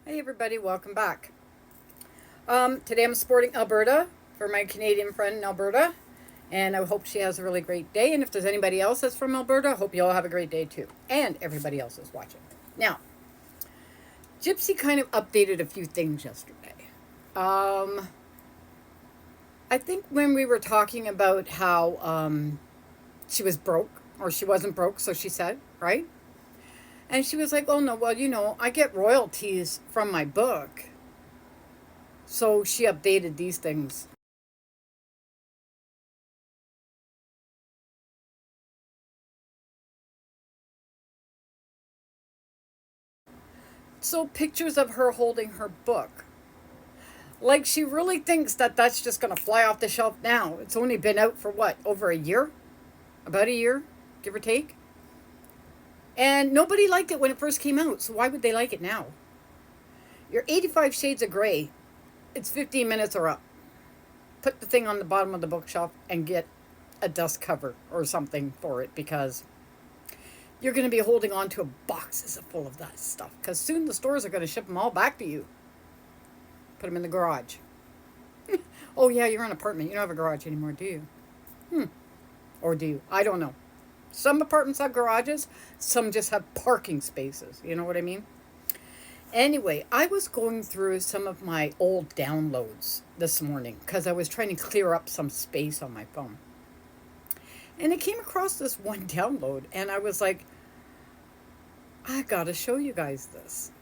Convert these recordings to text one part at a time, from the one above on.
Hey everybody, welcome back. Today I'm sporting Alberta for my Canadian friend in Alberta, and I hope she has a really great day. And if there's anybody else that's from Alberta, I hope you all have a great day too. And everybody else is watching. Now, Gypsy kind of updated a few things yesterday. I think when we were talking about how she was broke, or she wasn't broke, so she said, right? And she was like, oh no, well, I get royalties from my book. So she updated these things. So pictures of her holding her book. Like she really thinks that that's just going to fly off the shelf now. It's only been out for what, over a year? About a year, give or take. And nobody liked it when it first came out, so why would they like it now? Your 85 Shades of Grey, it's 15 minutes or up. Put the thing on the bottom of the bookshelf and get a dust cover or something for it, because you're going to be holding on to boxes full of that stuff, because soon the stores are going to ship them all back to you. Put them in the garage. Oh yeah, you're in an apartment. You don't have a garage anymore, do you? Or do you? I don't know. Some apartments have garages. Some just have parking spaces. You know what I mean? Anyway, I was going through some of my old downloads this morning because I was trying to clear up some space on my phone. And I came across this one download, and I was like, I gotta show you guys this.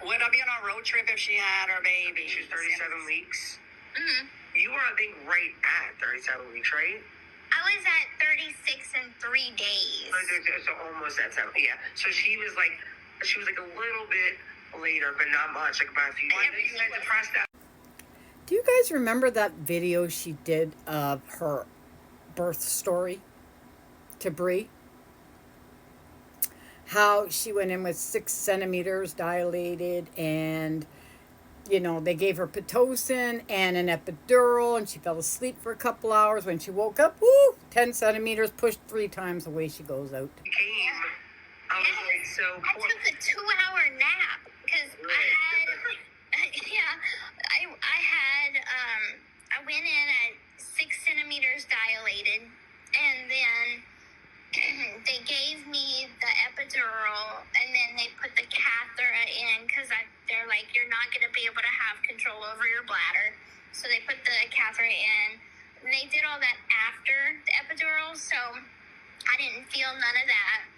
Would I be on a road trip if she had her baby? She's 37 weeks. Mm-hmm. You were, I think, right at 37 weeks, right? I was at 36 and 3 days. So almost at 7. Yeah. So she was like a little bit later, but not much, like about a few days. Do you guys remember that video she did of her birth story to Brie? How she went in with 6 centimeters dilated, and they gave her Pitocin and an epidural, and she fell asleep for a couple hours. When she woke up, 10 centimeters pushed 3 times, away she goes out. I was like, so I took a 2-hour nap because I went in at 6 centimeters dilated, and then they gave me the epidural, and then they put the catheter in because they're like, you're not going to be able to have control over your bladder. So they put the catheter in. And they did all that after the epidural, so I didn't feel none of that.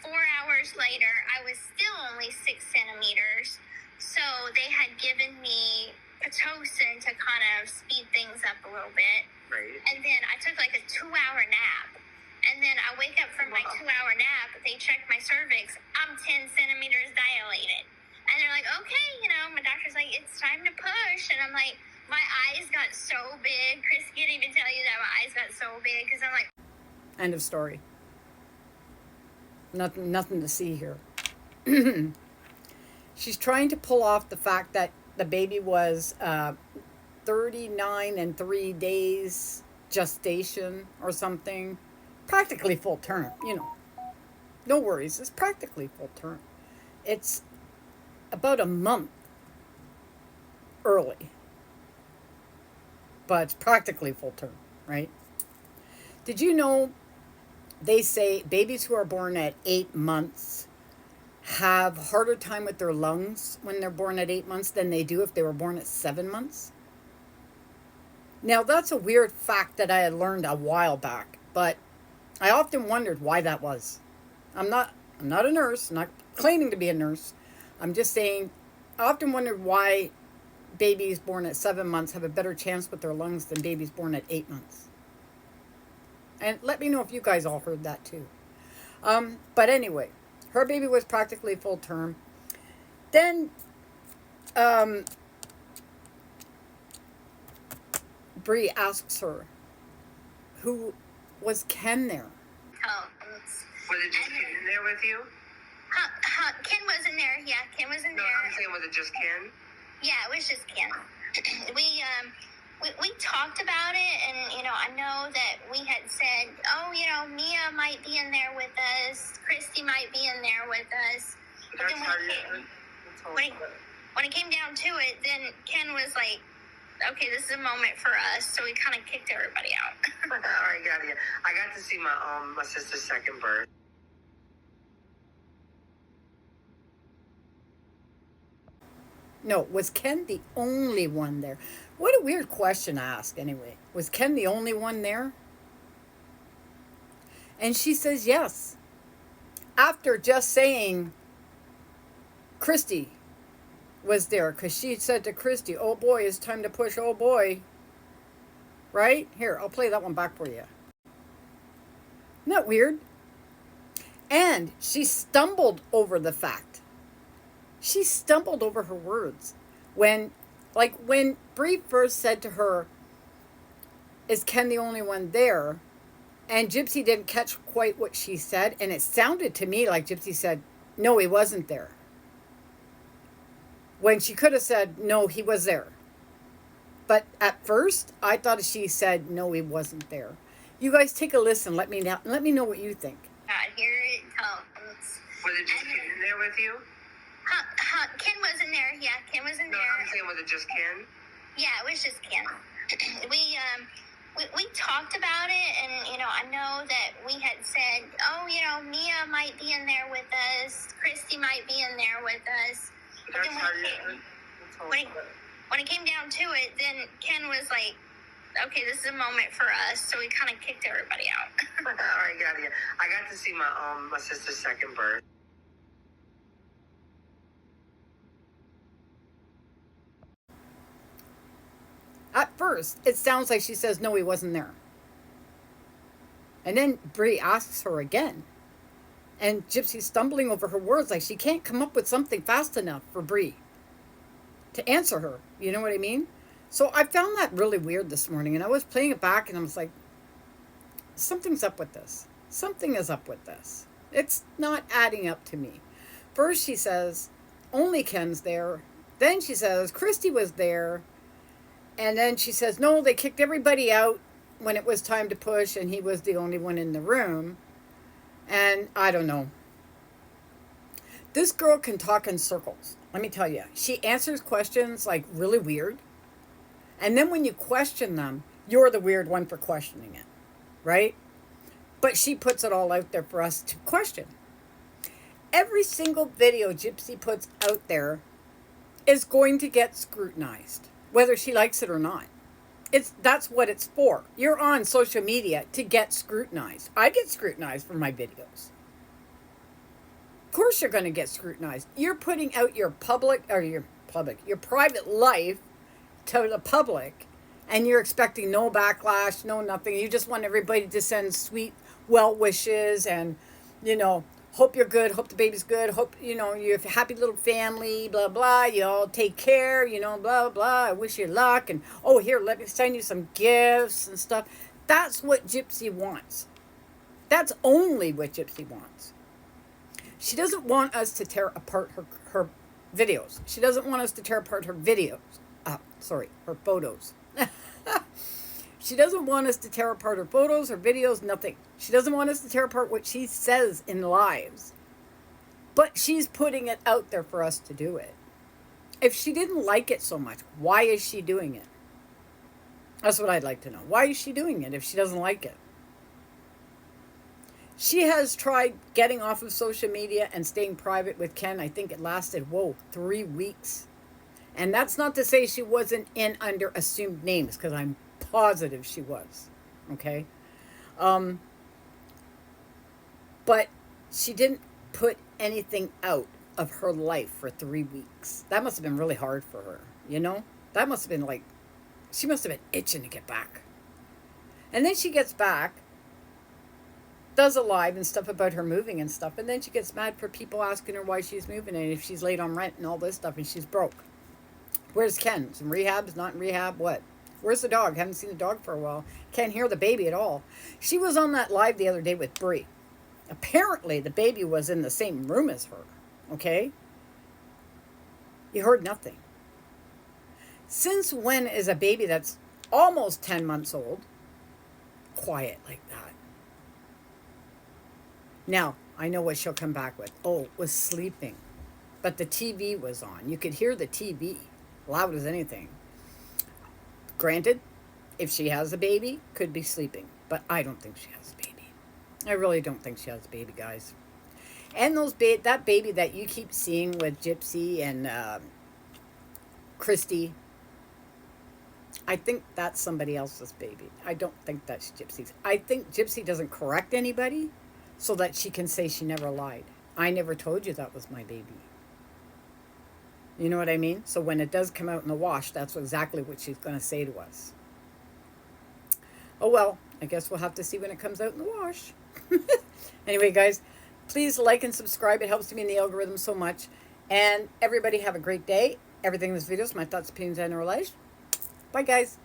4 hours later, I was still only 6 centimeters. So they had given me Pitocin to kind of speed things up a little bit. Right. And then I took like a 2-hour nap. And then I wake up from my 2-hour nap. They check my cervix. I'm 10 centimeters dilated. And they're like, okay, my doctor's like, it's time to push. And I'm like, my eyes got so big. Chris can't even tell you that my eyes got so big because I'm like... End of story. Nothing to see here. She's trying to pull off the fact that the baby was 39 and 3 days gestation or something. Practically full term, No worries, it's practically full term. It's about a month early. But it's practically full term, right? Did you know they say babies who are born at 8 months have harder time with their lungs when they're born at 8 months than they do if they were born at 7 months? Now, that's a weird fact that I had learned a while back, but I often wondered why that was. I'm not a nurse, I'm not claiming to be a nurse. I'm just saying, I often wondered why babies born at 7 months have a better chance with their lungs than babies born at 8 months. And let me know if you guys all heard that too. But anyway, her baby was practically full term. Then Brie asks her, who was Ken there? Was it just Ken in there with you? Ken wasn't there. Yeah, Ken wasn't No, there. I'm saying, was it just Ken? Yeah, it was just Ken. We talked about it, and I know that we had said, oh, Mia might be in there with us, Christy might be in there with us. That's how When it came down to it, then Ken was like, okay, this is a moment for us, so we kind of kicked everybody out. I got it. I got to see my sister's second birth. No, was Ken the only one there? What a weird question to ask, anyway. Was Ken the only one there? And she says yes. After just saying Christy was there, because she said to Christy, oh boy, it's time to push, oh boy. Right? Here, I'll play that one back for you. Isn't that weird? And she stumbled over the fact. She stumbled over her words. When Bree first said to her, is Ken the only one there? And Gypsy didn't catch quite what she said. And it sounded to me like Gypsy said, no, he wasn't there. When she could have said, no, he was there. But at first, I thought she said, no, he wasn't there. You guys take a listen. Let me know what you think. Here it comes. Was it just Ken in there with you? Ken wasn't there. Yeah, Ken wasn't there. I'm saying, was it just Ken? Yeah, it was just Ken. We talked about it, and I know that we had said, oh, Mia might be in there with us, Christy might be in there with us. But then when it came down to it, then Ken was like, okay, this is a moment for us, so we kind of kicked everybody out. I got it. I got to see my sister's second birth. At first, it sounds like she says, no, he wasn't there. And then Bree asks her again. And Gypsy's stumbling over her words like she can't come up with something fast enough for Bree to answer her. You know what I mean? So I found that really weird this morning. And I was playing it back and I was like, something's up with this. Something is up with this. It's not adding up to me. First she says, only Ken's there. Then she says, Christy was there. And then she says, no, they kicked everybody out when it was time to push and he was the only one in the room. And I don't know. This girl can talk in circles. Let me tell you. She answers questions like really weird. And then when you question them, you're the weird one for questioning it. Right? But she puts it all out there for us to question. Every single video Gypsy puts out there is going to get scrutinized, whether she likes it or not. That's what it's for. You're on social media to get scrutinized. I get scrutinized for my videos. Of course you're going to get scrutinized. You're putting out your private life to the public, and you're expecting no backlash, no nothing. You just want everybody to send sweet well wishes and, hope you're good, hope the baby's good, hope, you have a happy little family, blah, blah, you all take care, blah, blah, I wish you luck, and, oh, here, let me send you some gifts and stuff. That's what Gypsy wants. That's only what Gypsy wants. She doesn't want us to tear apart her videos. She doesn't want us to tear apart her videos. Her photos. She doesn't want us to tear apart her photos, her videos, nothing. She doesn't want us to tear apart what she says in lives. But she's putting it out there for us to do it. If she didn't like it so much, why is she doing it? That's what I'd like to know. Why is she doing it if she doesn't like it? She has tried getting off of social media and staying private with Ken. I think it lasted, 3 weeks. And that's not to say she wasn't in under assumed names, because I'm positive she was. Okay? But she didn't put anything out of her life for 3 weeks. That must have been really hard for her, That must have been she must have been itching to get back. And then she gets back, does a live and stuff about her moving and stuff, and then she gets mad for people asking her why she's moving and if she's late on rent and all this stuff and she's broke. Where's Ken? Is in rehab? Is not in rehab? What? Where's the dog? Haven't seen the dog for a while. Can't hear the baby at all. She was on that live the other day with Bree. Apparently, the baby was in the same room as her. Okay? You heard nothing. Since when is a baby that's almost 10 months old quiet like that? Now, I know what she'll come back with. Oh, was sleeping. but the TV was on. You could hear the TV loud as anything. Granted, if she has a baby, could be sleeping, but I don't think she has a baby. I really don't think she has a baby, guys. And that baby that you keep seeing with Gypsy and Christy, I think that's somebody else's baby. I don't think that's Gypsy's. I think Gypsy doesn't correct anybody so that she can say she never lied. I never told you that was my baby. You know what I mean? So when it does come out in the wash, that's exactly what she's going to say to us. Oh well, I guess we'll have to see when it comes out in the wash. Anyway, guys, please like and subscribe. It helps me in the algorithm so much. And everybody have a great day. Everything in this video is my thoughts, opinions, and realized. Bye, guys.